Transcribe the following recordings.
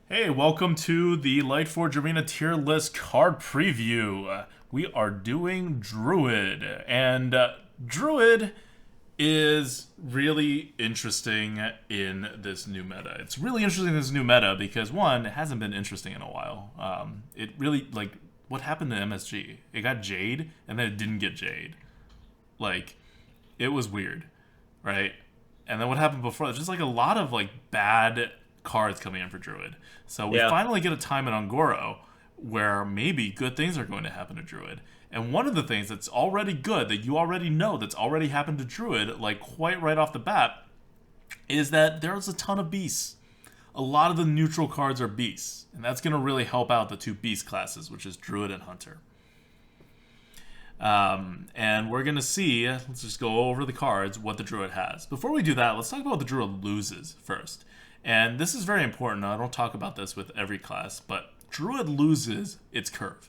Hey, welcome to the Lightforge Arena tier list card preview. We are doing Druid, and Druid is really interesting in this new meta. It's really interesting in this new meta because, one, it hasn't been interesting in a while. It really, what happened to MSG? It got Jade, and then it didn't get Jade. Like, it was weird, right? And then what happened before? There's just a lot of bad cards coming in for Druid. So we Yeah. finally get a time in Ungoro where maybe good things are going to happen to Druid. And one of the things that's already good that you already know that's already happened to Druid, quite right off the bat, is that there's a ton of beasts. A lot of the neutral cards are beasts, and that's going to really help out the two beast classes, which is Druid and Hunter. And we're going to see, let's just go over the cards, what the Druid has. Before we do that, let's talk about what the Druid loses first. And this is very important. I don't talk about this with every class, but Druid loses its curve.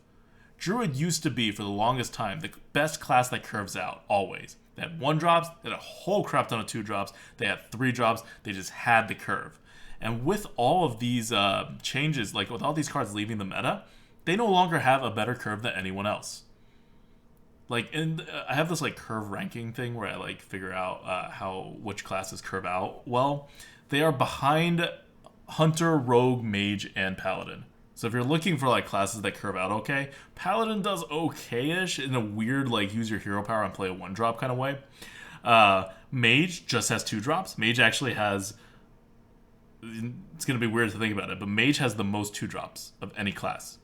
Druid used to be, for the longest time, the best class that curves out, always. They had 1-drops, they had a whole crap ton of 2-drops, they had 3-drops, they just had the curve. And with all of these changes, with all these cards leaving the meta, they no longer have a better curve than anyone else. I have this curve ranking thing where I figure out which classes curve out well. They are behind Hunter, Rogue, Mage, and Paladin. So if you're looking for classes that curve out okay, Paladin does okay-ish in a weird use your hero power and play a 1-drop kind of way. Mage just has 2-drops. Mage actually has, it's gonna be weird to think about it, but Mage has the most 2-drops of any class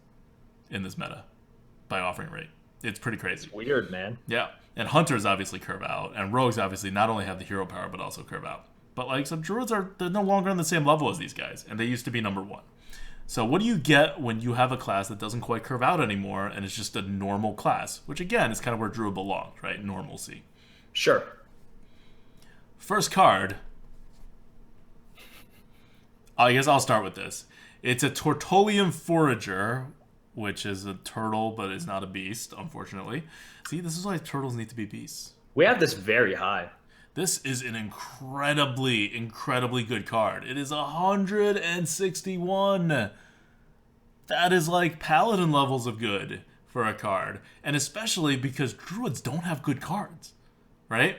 in this meta by offering rate. It's pretty crazy. It's weird, man. Yeah. And Hunters obviously curve out, and Rogues obviously not only have the hero power, but also curve out. But some Druids they're no longer on the same level as these guys, and they used to be number one. So what do you get when you have a class that doesn't quite curve out anymore, and it's just a normal class? Which again is kind of where Druid belongs, right? Normalcy. Sure. First card. I guess I'll start with this. It's a Tortolium Forager, which is a turtle, but is not a beast, unfortunately. See, this is why turtles need to be beasts. We have this very high. This is an incredibly, incredibly good card. It is 161. That is Paladin levels of good for a card. And especially because Druids don't have good cards, right?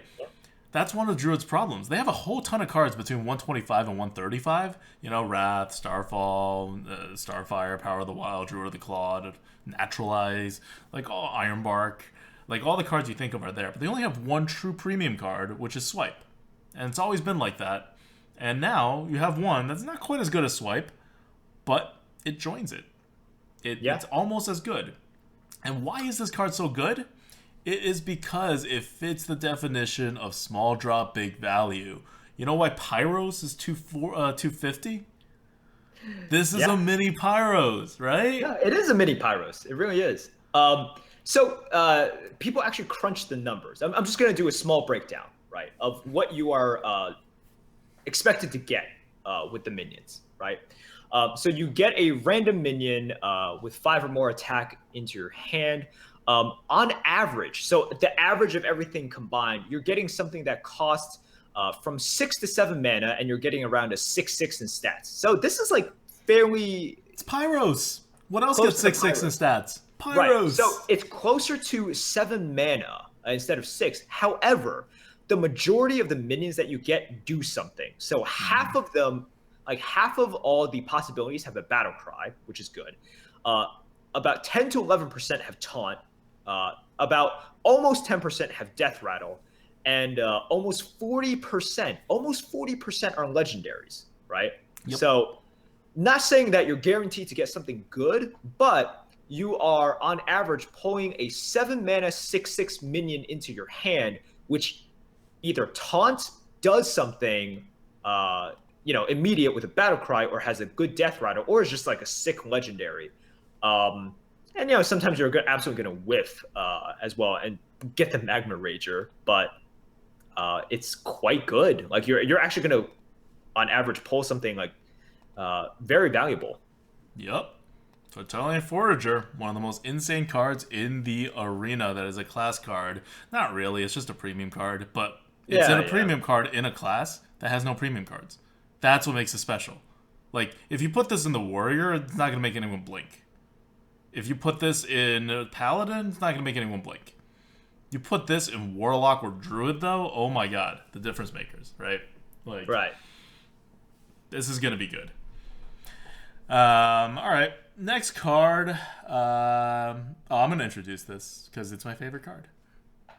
That's one of Druid's problems. They have a whole ton of cards between 125 and 135. Wrath, Starfall, Starfire, Power of the Wild, Druid of the Claw, Naturalize, all Ironbark. All the cards you think of are there. But they only have one true premium card, which is Swipe. And it's always been like that. And now you have one that's not quite as good as Swipe, but it joins it. Yeah. It's almost as good. And why is this card so good? It is because it fits the definition of small drop, big value. You know why Pyros is 250? This is a mini Pyros, right? Yeah, it is a mini Pyros. It really is. People actually crunch the numbers. I'm just going to do a small breakdown, right, of what you are expected to get with the minions, right? So you get a random minion with 5 or more attack into your hand. On average, so the average of everything combined, you're getting something that costs from 6 to 7 mana, and you're getting around a 6/6 in stats. So this is fairly. It's Pyros. What else gets 6/6 in stats? Pyros. Right. So it's closer to 7 mana instead of 6. However, the majority of the minions that you get do something. So half of them, half of all the possibilities have a battle cry, which is good. About 10 to 11% have taunt. About almost 10% have death rattle, and almost 40% are legendaries, right? Yep. So not saying that you're guaranteed to get something good, but you are on average pulling a 7 mana 6/6 minion into your hand, which either taunt, does something immediate with a battle cry, or has a good death rattle, or is just a sick legendary. And sometimes you're absolutely going to whiff as well and get the Magma Rager, but it's quite good. You're actually going to, on average, pull something very valuable. Yep. Tortoh Forager, one of the most insane cards in the arena that is a class card. Not really, it's just a premium card, but it's in a premium card in a class that has no premium cards. That's what makes it special. Like, if you put this in the Warrior, it's not going to make anyone blink. If you put this in Paladin, it's not going to make anyone blink. You put this in Warlock or Druid, though, oh my god, the difference makers, right? Like, Right. This is going to be good. All right, next card. I'm going to introduce this because it's my favorite card.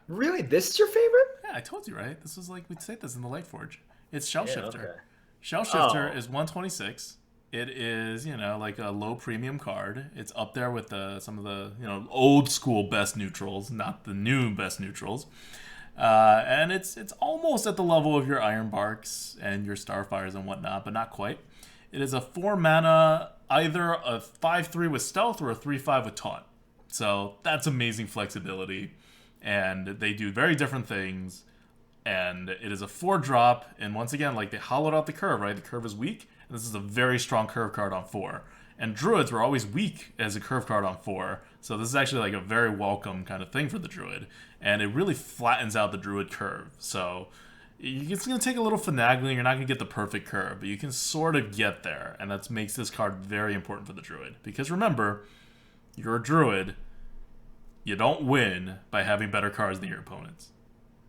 Really? This is your favorite? Yeah, I told you, right? This was like, we'd say this in the Lightforge. It's Shell Shifter. Okay. Shell Shifter is 126. It is, like a low premium card. It's up there with some of the, old school best neutrals, not the new best neutrals. And it's almost at the level of your Ironbarks and your Starfires and whatnot, but not quite. It is a 4 mana, either a 5/3 with Stealth or a 3/5 with Taunt. So that's amazing flexibility. And they do very different things. And it is a 4-drop. And once again, like, they hollowed out the curve, right? The curve is weak. And this is a very strong curve card on 4. And Druids were always weak as a curve card on 4. So this is actually like a very welcome kind of thing for the Druid. And it really flattens out the Druid curve. So it's going to take a little finagling. You're not going to get the perfect curve. But you can sort of get there. And that makes this card very important for the Druid. Because remember, you're a Druid. You don't win by having better cards than your opponents.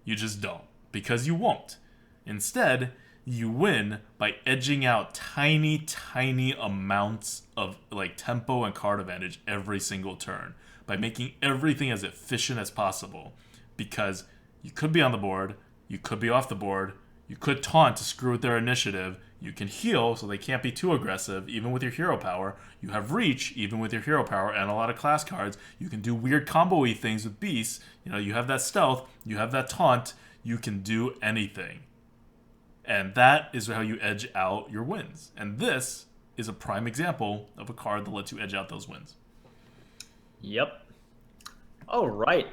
You just don't. Because you won't. Instead, you win by edging out tiny, tiny amounts of like tempo and card advantage every single turn. By making everything as efficient as possible. Because you could be on the board, you could be off the board, you could taunt to screw with their initiative, you can heal so they can't be too aggressive, even with your hero power. You have reach, even with your hero power, and a lot of class cards. You can do weird combo-y things with beasts. You have that stealth, you have that taunt, you can do anything. And that is how you edge out your wins. And this is a prime example of a card that lets you edge out those wins. Yep. All right.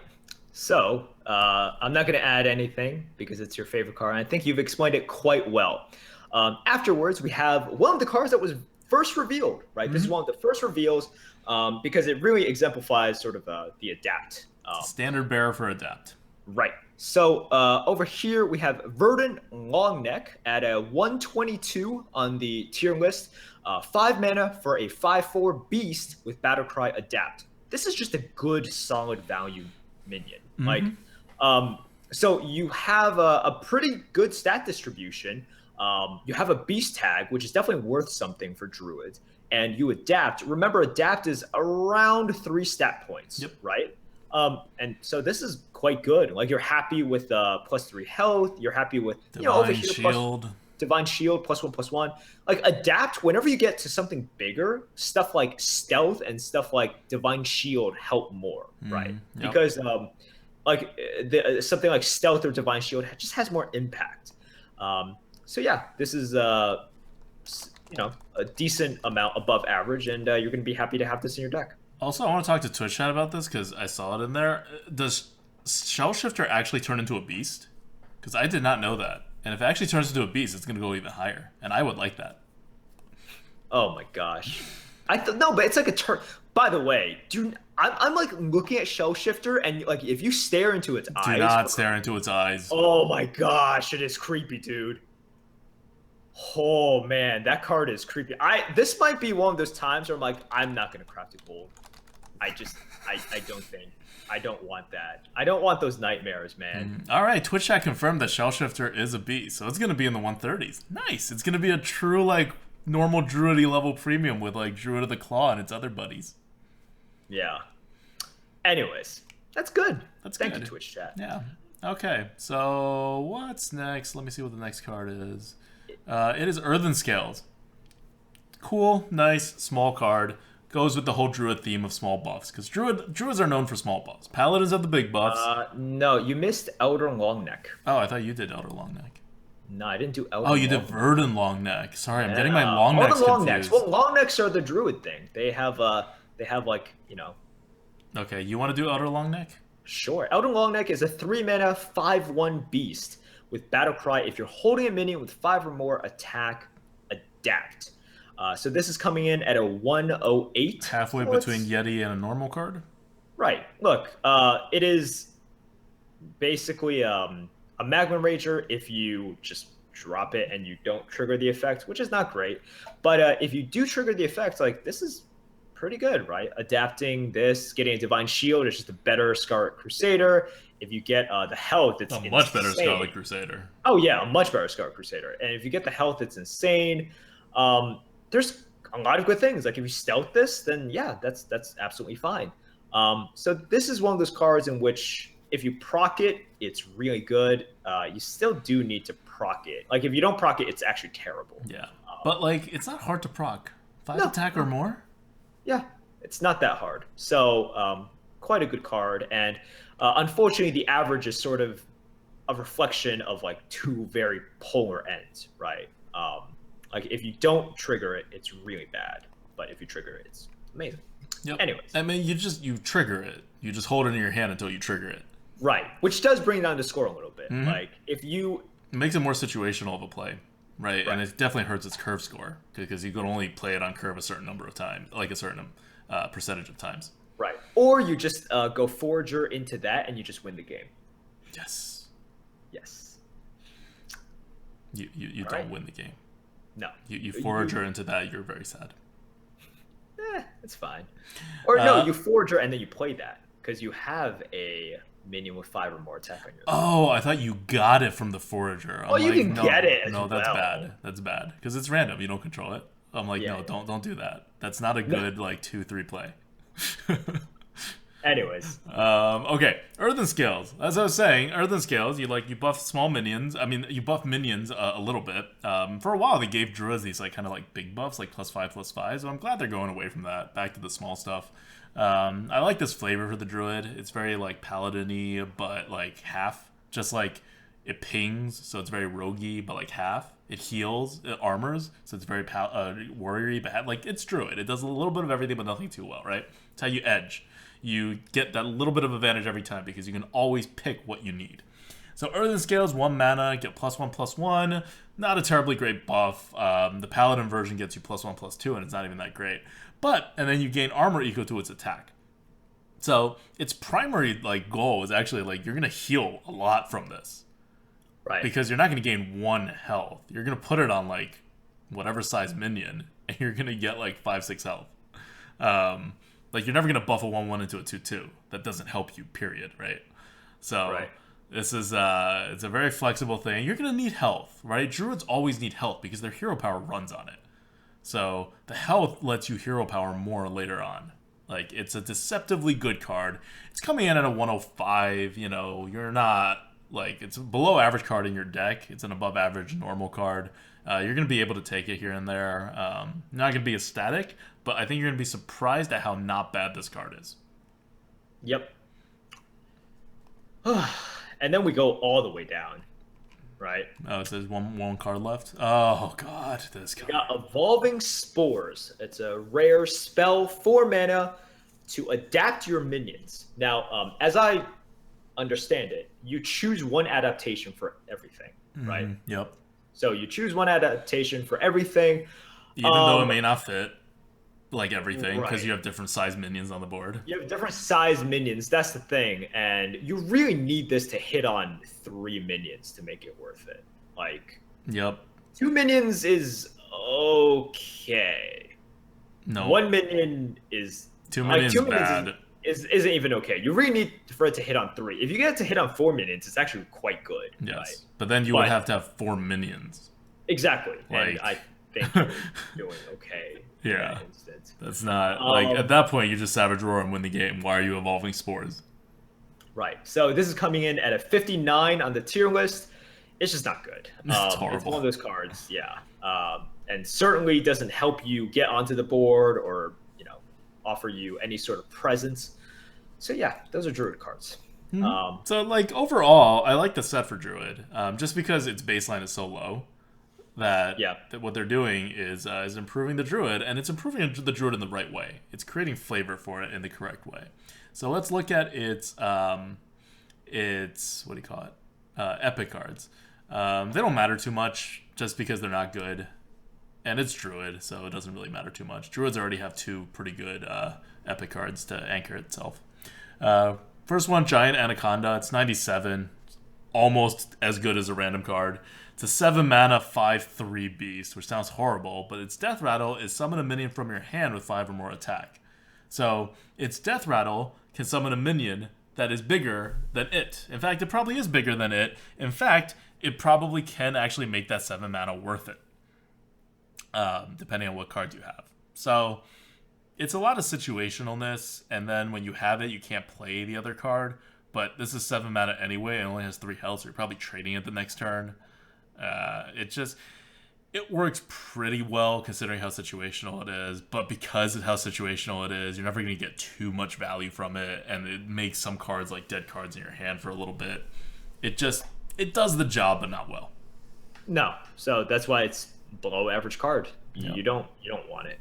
So, I'm not going to add anything because it's your favorite card. And I think you've explained it quite well. Afterwards, we have one of the cards that was first revealed, right? This is one of the first reveals because it really exemplifies sort of the adapt. Standard bearer for adapt. Right. So over here we have Verdant Longneck at a 122 on the tier list. 5 mana for a 5/4 beast with Battlecry Adapt. This is just a good, solid value minion. Like, so you have a pretty good stat distribution. You have a beast tag, which is definitely worth something for Druids. And you adapt. Remember, adapt is around 3 stat points, right? And so this is quite good. Like, you're happy with +3 health. You're happy with over here, Shield. Divine Shield +1/+1. Like, adapt whenever you get to something bigger. Stuff like stealth and stuff like Divine Shield help more, right? Because something like stealth or Divine Shield just has more impact. So yeah, this is a decent amount above average, and you're going to be happy to have this in your deck. Also, I want to talk to Twitch chat about this because I saw it in there. Does Shell Shifter actually turn into a beast? Because I did not know that. And if it actually turns into a beast, it's going to go even higher. And I would like that. Oh my gosh. No, but it's like a turn. By the way, I'm like looking at Shell Shifter, and like if you stare into its eyes. Do not stare into its eyes. Oh my gosh, it is creepy, dude. Oh man, that card is creepy. This might be one of those times where I'm like, I'm not gonna craft a gold. I don't think. I don't want that. I don't want those nightmares, man. All right, Twitch chat confirmed that Shell Shifter is a beast, so it's gonna be in the 130s. Nice. It's gonna be a true like normal Druid-y level premium with like Druid of the Claw and its other buddies. Yeah. Anyways, that's good. Thank good. you, Twitch chat. Yeah. Okay. So what's next? Let me see what the next card is. It is Earthen Scales. Cool, nice, small card. Goes with the whole Druid theme of small buffs. Because Druids are known for small buffs. Paladins have the big buffs. No, you missed Elder Longneck. Oh, I thought you did Elder Longneck. No, I didn't do Elder Oh, you did Verdant Longneck. Sorry, I'm getting my Longnecks confused. Well, Longnecks are the Druid thing. They have like, Okay, you want to do Elder Longneck? Sure. Elder Longneck is a 3 mana 5/1 beast with Battlecry. If you're holding a minion with 5 or more, attack, adapt. So this is coming in at a 108. Halfway between Yeti and a normal card? Right. Look, it is basically a Magma Rager if you just drop it and you don't trigger the effect, which is not great. But if you do trigger the effect, like this is pretty good, right? Adapting this, getting a Divine Shield is just a better Scarlet Crusader. If you get the health, it's A insane. much better Scarlet Crusader. Oh yeah, a much better Scarlet Crusader. And if you get the health, it's insane. There's a lot of good things. Like if you stealth this, then yeah, that's absolutely fine. So this is one of those cards in which if you proc it, it's really good. You still do need to proc it. Like if you don't proc it, it's actually terrible. Yeah, but like it's not hard to proc. 5 attack or more. Yeah, it's not that hard. So quite a good card. And unfortunately, the average is sort of a reflection of like two very polar ends, right? Like if you don't trigger it, it's really bad. But if you trigger it, it's amazing. Yep. Anyways. I mean, you trigger it. You just hold it in your hand until you trigger it. Right. Which does bring down the score a little bit. Mm-hmm. Like if you... It makes it more situational of a play. Right? And it definitely hurts its curve score. Because you can only play it on curve a certain number of times. Like a certain percentage of times. Right. Or you just go Forager into that and you just win the game. Yes. Yes. You don't win the game. No. You Forager into that, you're very sad. It's fine. Or no, you Forager and then you play that. Because you have a minion with 5 or more attack on your Oh, I thought you got it from the Forager. You can get it. No, that's bad. That's bad. Because it's random. You don't control it. I'm like, no, don't do that. That's not a good, like, 2-3 play. Anyways. Okay. Earthen skills. As I was saying, earthen skills, you buff small minions. I mean, you buff minions a little bit. For a while, they gave Druids these, like, kind of, like, big buffs, like, +5/+5. So I'm glad they're going away from that, back to the small stuff. I like this flavor for the Druid. It's very, like, paladin-y, but, like, half. Just, like, it pings, so it's very roguey, but, like, half. It heals, it armors, so it's very warrior-y, but, like, it's Druid. It does a little bit of everything, but nothing too well, right? It's how you edge. You get that little bit of advantage every time, because you can always pick what you need. So, Earthen Scales, 1 mana, get +1/+1. Not a terribly great buff. The Paladin version gets you +1/+2, and it's not even that great. And then you gain armor equal to its attack. So its primary goal is actually you're gonna heal a lot from this, right? Because you're not gonna gain 1 health. You're gonna put it on whatever size minion, and you're gonna get 5-6 health. You're never gonna buff a 1/1 into a 2/2. That doesn't help you. Period. Right? So this is it's a very flexible thing. You're gonna need health, right? Druids always need health because their hero power runs on it. So the health lets you hero power more later on. It's a deceptively good card. It's coming in at a 105. You're not it's a below average card in your deck. It's an above average normal card. You're gonna be able to take it here and there. Not gonna be ecstatic, but I think you're gonna be surprised at how not bad this card is. Yep. And then we go all the way down. Right. Oh, it says one card left. Oh god, this card. We got Evolving Spores. It's a rare spell, 4 mana to adapt your minions. Now, as I understand it, you choose 1 adaptation for everything, right? Yep. So you choose 1 adaptation for everything, even though it may not fit everything, because right. you have different size minions on the board. You have different size minions. That's the thing, and you really need this to hit on 3 minions to make it worth it. Yep. 2 minions is okay. No. 1 minion is 2 minions bad. Isn't even okay. You really need for it to hit on 3. If you get it to hit on 4 minions, it's actually quite good. Yes, right? But then you would have to have 4 minions. Exactly, and I think you're doing okay. Yeah. In that instance. That's not at that point you just Savage Roar and win the game. Why are you evolving spores? Right. So this is coming in at a 59 on the tier list. It's just not good. It's horrible. It's one of those cards, yeah. And certainly doesn't help you get onto the board or offer you any sort of presence. So yeah, those are Druid cards. So overall, I like the set for Druid, just because its baseline is so low. That what they're doing is improving the Druid, and it's improving the Druid in the right way. It's creating flavor for it in the correct way. So let's look at its what do you call it? Epic cards. They don't matter too much just because they're not good, and it's Druid, so it doesn't really matter too much. Druids already have 2 pretty good epic cards to anchor itself. First one, Giant Anaconda. It's 97. almost as good as a random card. It's a 7 mana 5/3 beast, which sounds horrible, but its Death Rattle is summon a minion from your hand with 5 or more attack. So its Death Rattle can summon a minion that is bigger than it. In fact, it probably is bigger than it. In fact, it probably can actually make that 7 mana worth it, depending on what cards you have. So it's a lot of situationalness, and then when you have it, you can't play the other card. But this is 7 mana anyway, and only has 3 health, so you're probably trading it the next turn. It works pretty well considering how situational it is, but because of how situational it is, you're never going to get too much value from it, and it makes some cards like dead cards in your hand for a little bit. It does the job, but not well. No, so that's why it's below average card. Yeah. You don't want it.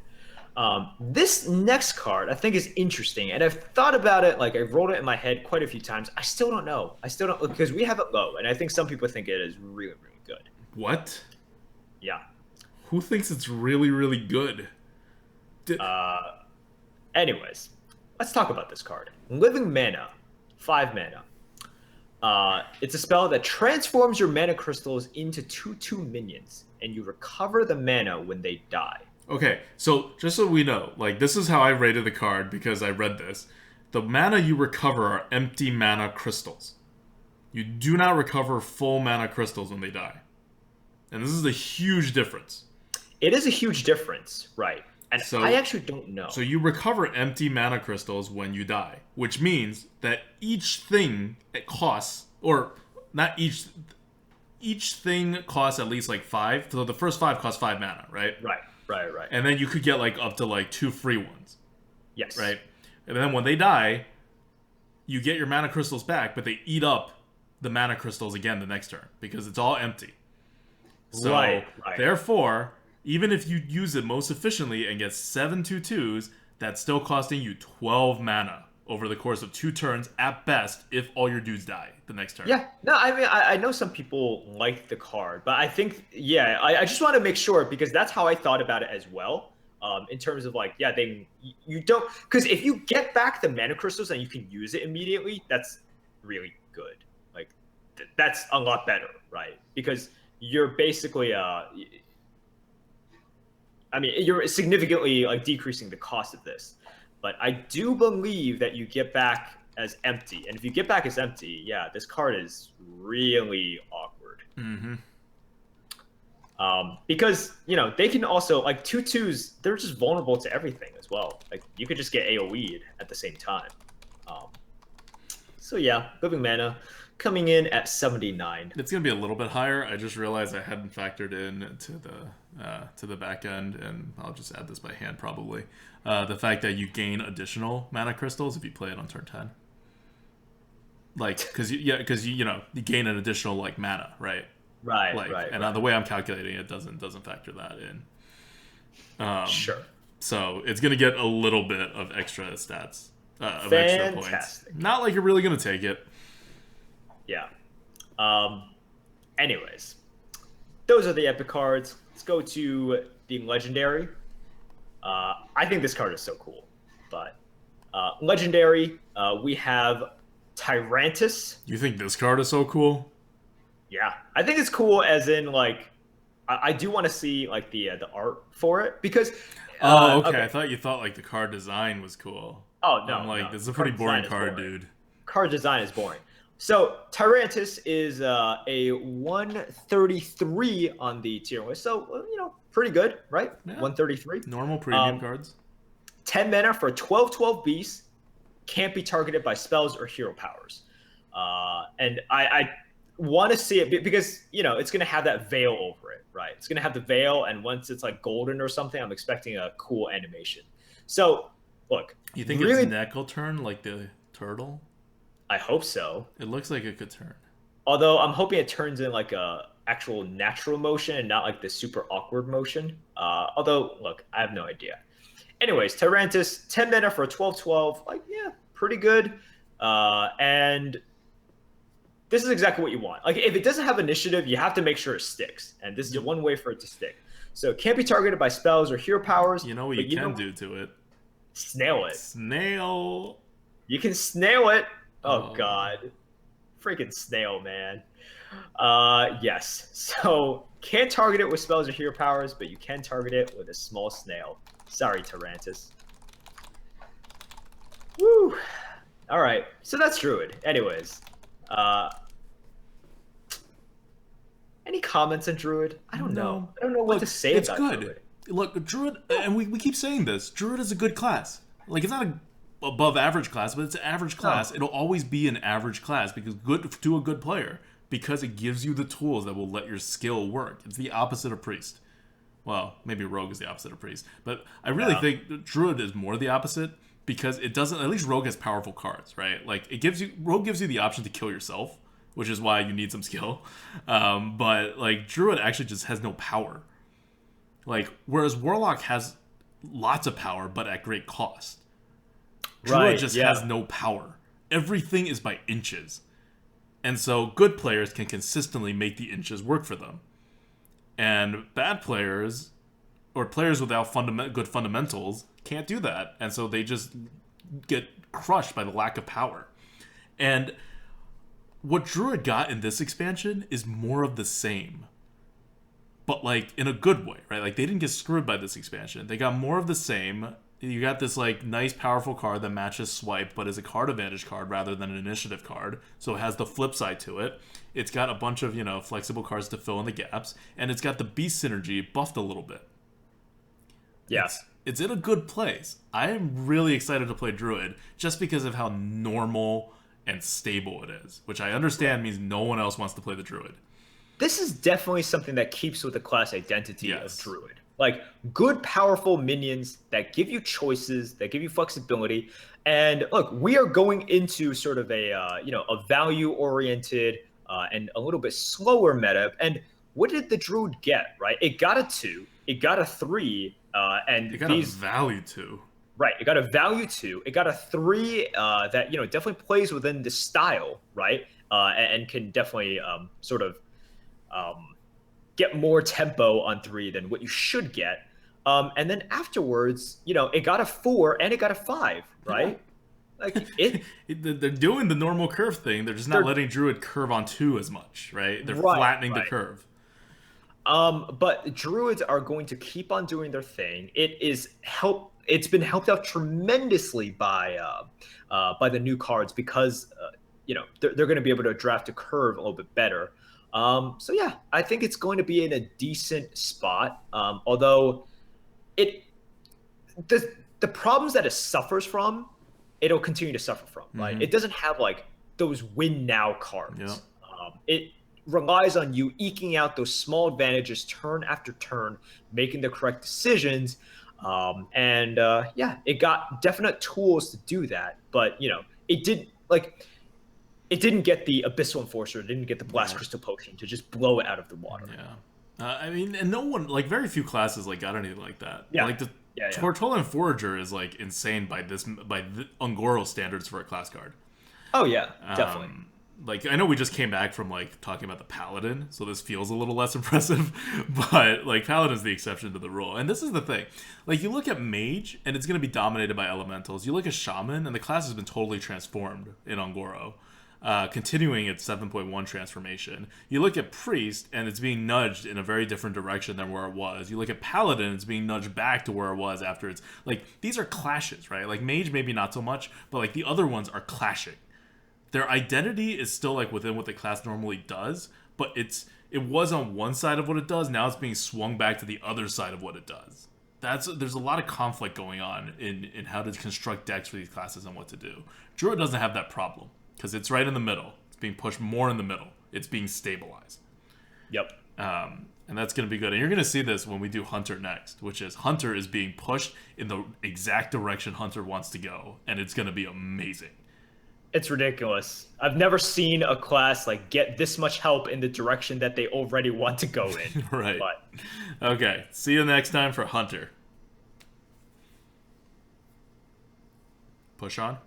This next card I think is interesting, and I've thought about it. Like, I've rolled it in my head quite a few times. I still don't know. Because we have it low, and I think some people think it is really, really good. What? Yeah. Who thinks it's really, really good? Anyways, let's talk about this card. Living Mana, 5 mana. It's a spell that transforms your mana crystals into 2/2 minions, and you recover the mana when they die. Okay, so just so we know, like, this is how I rated the card because I read this. The mana you recover are empty mana crystals. You do not recover full mana crystals when they die. And this is a huge difference. It is a huge difference, right? And so, I actually don't know. So you recover empty mana crystals when you die, which means that each thing it costs, or not each thing costs at least like 5. So the first 5 cost 5 mana, right? Right. And then you could get like up to like 2 free ones. Yes. Right? And then when they die, you get your mana crystals back, but they eat up the mana crystals again the next turn because it's all empty. So, right. Therefore, even if you use it most efficiently and get 7 2/2s, that's still costing you 12 mana over the course of 2 turns at best if all your dudes die the next turn. Yeah. No, I mean, I know some people like the card, but I think, I just want to make sure because that's how I thought about it as well. In terms of like, you don't, because if you get back the mana crystals and you can use it immediately, that's really good. Like, that's a lot better, right? Because you're basically, you're significantly like decreasing the cost of this. But I do believe that you get back as empty. And if you get back as empty, this card is really awkward. Mm-hmm. Because, they can also, like, 2/2s, they're just vulnerable to everything as well. Like, you could just get AoE'd at the same time. Living Mana coming in at 79. It's going to be a little bit higher. I just realized I hadn't factored in to the back end, and I'll just add this by hand probably. The fact that you gain additional mana crystals if you play it on turn 10. Like, because you gain an additional like mana, right? Right. And the way I'm calculating it doesn't factor that in. Sure. So it's gonna get a little bit of extra stats, of extra points. Not like you're really gonna take it. Yeah. Anyways, those are the epic cards. Let's go to the legendary. I think this card is so cool, but legendary, we have Tyrantus. You think this card is so cool? Yeah, I think it's cool. As in, like, I do want to see like the art for it because. Okay. I thought you thought like the card design was cool. Oh no, I'm like, this is a pretty boring card, dude. Card design is boring. So Tyrantus is a 133 on the tier list. So pretty good, right? Yeah. 133. Normal premium cards. 10 mana for a 12/12 beast. Can't be targeted by spells or hero powers. And I want to see it because it's going to have that veil over it, right? It's going to have the veil, and once it's like golden or something, I'm expecting a cool animation. So look, you think its neck will turn like the turtle? I hope so. It looks like it could turn. Although I'm hoping it turns in like a actual natural motion and not like the super awkward motion. Although, look, I have no idea. Anyways, Tyrantus, 10 mana for a 12/12. Like, pretty good. And this is exactly what you want. Like, if it doesn't have initiative, you have to make sure it sticks. And this is one way for it to stick. So it can't be targeted by spells or hero powers. You know what you can do to it? Snail it. Snail. You can snail it. Oh, God. Freaking snail, man. Yes. So can't target it with spells or hero powers, but you can target it with a small snail. Sorry, Tarantus. Woo. All right. So that's Druid. Anyways, uh, any comments on Druid? I don't know. No. I don't know what Look, to say it's about good. Druid. Look, Druid, and we keep saying this, Druid is a good class. Like, it's not a above average class, but it's an average class. No. It'll always be an average class because good to a good player, because it gives you the tools that will let your skill work. It's the opposite of Priest. Well, maybe Rogue is the opposite of Priest, but I really think Druid is more the opposite because it doesn't. At least Rogue has powerful cards, right? Like Rogue gives you the option to kill yourself, which is why you need some skill. But like Druid actually just has no power. Like whereas Warlock has lots of power, but at great cost. Druid just has no power. Everything is by inches. And so good players can consistently make the inches work for them. And bad players, or players without good fundamentals, can't do that. And so they just get crushed by the lack of power. And what Druid got in this expansion is more of the same. But like in a good way, right? Like they didn't get screwed by this expansion. They got more of the same. You got this like nice powerful card that matches Swipe, but is a card advantage card rather than an initiative card. So it has the flip side to it. It's got a bunch of, flexible cards to fill in the gaps, and it's got the beast synergy buffed a little bit. Yeah. It's in a good place. I am really excited to play Druid just because of how normal and stable it is, which I understand means no one else wants to play the Druid. This is definitely something that keeps with the class identity of Druid. Like good, powerful minions that give you choices, that give you flexibility. And look, we are going into sort of a value-oriented and a little bit slower meta. And what did the Druid get? Right, it got a 2, it got a 3, and it got a value 2. Right, it got a value 2, it got a 3 that definitely plays within the style, right, and can definitely get more tempo on 3 than what you should get. And then afterwards, it got a 4 and it got a 5, right? Yeah. Like they're doing the normal curve thing. They're just not letting Druid curve on 2 as much, right? They're flattening the curve. But Druids are going to keep on doing their thing. It's been helped out tremendously by the new cards because they're going to be able to draft a curve a little bit better. So yeah, I think it's going to be in a decent spot. Although the problems that it suffers from, it'll continue to suffer from. Right? It doesn't have like those win now cards. Yeah. It relies on you eking out those small advantages turn after turn, making the correct decisions. It got definite tools to do that, but it didn't get the Abyssal Enforcer, it didn't get the Blast Crystal Potion to just blow it out of the water. Yeah. And no one, like, very few classes, like, got anything like that. Yeah. Like, the Tortoh and Forager is, like, insane by the Ungoro standards for a class card. Oh, yeah, definitely. Like, I know we just came back from, like, talking about the Paladin, so this feels a little less impressive, but, like, Paladin's the exception to the rule. And this is the thing. Like, you look at Mage, and it's going to be dominated by Elementals. You look at Shaman, and the class has been totally transformed in Ungoro. Continuing its 7.1 transformation. You look at Priest, and it's being nudged in a very different direction than where it was. You look at Paladin, it's being nudged back to where it was after it's... Like, these are clashes, right? Like, Mage maybe not so much, but, like, the other ones are clashing. Their identity is still, like, within what the class normally does, but it was on one side of what it does, now it's being swung back to the other side of what it does. There's a lot of conflict going on in how to construct decks for these classes and what to do. Druid doesn't have that problem. Because it's right in the middle. It's being pushed more in the middle. It's being stabilized. Yep. And that's going to be good. And you're going to see this when we do Hunter next, which is Hunter is being pushed in the exact direction Hunter wants to go. And it's going to be amazing. It's ridiculous. I've never seen a class like get this much help in the direction that they already want to go in. Right. But... Okay. See you next time for Hunter. Push on.